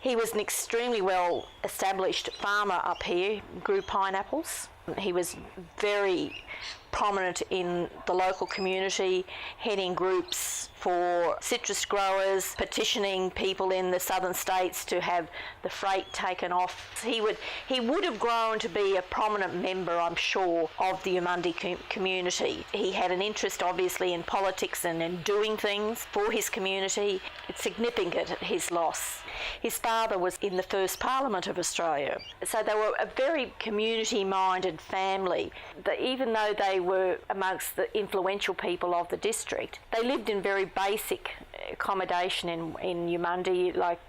He was an extremely well established farmer up here, grew pineapples. He was very prominent in the local community, heading groups for citrus growers, petitioning people in the southern states to have the freight taken off. He would have grown to be a prominent member, I'm sure, of the Eumundi community. He had an interest, obviously, in politics and in doing things for his community. It's significant, his loss. His father was in the first Parliament of Australia, so they were a very community-minded family. Even though they were amongst the influential people of the district, they lived in very basic accommodation in Eumundi, like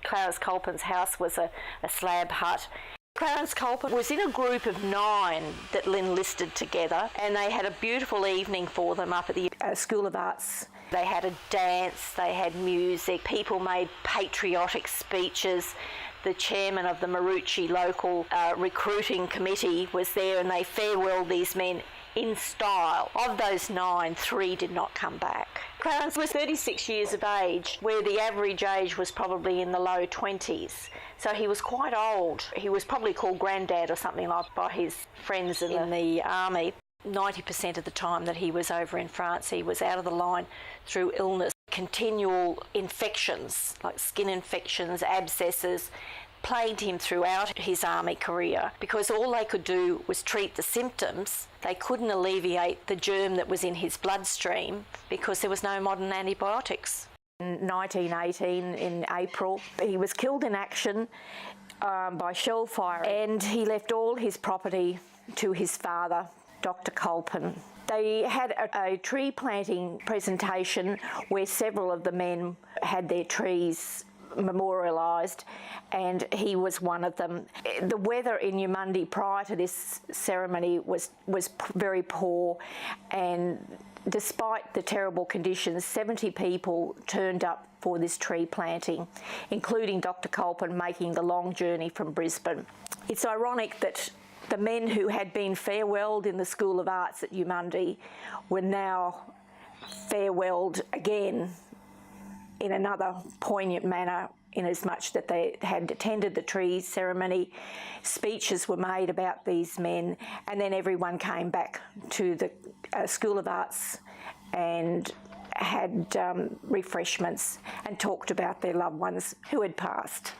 Clarence Culpin's house was a slab hut. Clarence Culpin was in a group of 9 that enlisted together, and they had a beautiful evening for them up at the School of Arts. They had a dance, they had music, people made patriotic speeches. The chairman of the Maroochy local recruiting committee was there, and they farewelled these men in style. Of those 9, 3 did not come back. Clarence was 36 years of age, where the average age was probably in the low 20s. So he was quite old. He was probably called Grandad or something like by his friends in the army. 90% of the time that he was over in France, he was out of the line through illness. Continual infections, like skin infections, abscesses, plagued him throughout his army career, because all they could do was treat the symptoms. They couldn't alleviate the germ that was in his bloodstream because there was no modern antibiotics. In 1918, in April, he was killed in action by shell fire, and he left all his property to his father, Dr. Culpin. They had a tree planting presentation where several of the men had their trees memorialised, and he was one of them. The weather in Eumundi prior to this ceremony was very poor, and despite the terrible conditions, 70 people turned up for this tree planting, including Dr. Culpin making the long journey from Brisbane. It's ironic that the men who had been farewelled in the School of Arts at Eumundi were now farewelled again in another poignant manner, inasmuch that they had attended the tree ceremony, speeches were made about these men, and then everyone came back to the School of Arts and had refreshments and talked about their loved ones who had passed.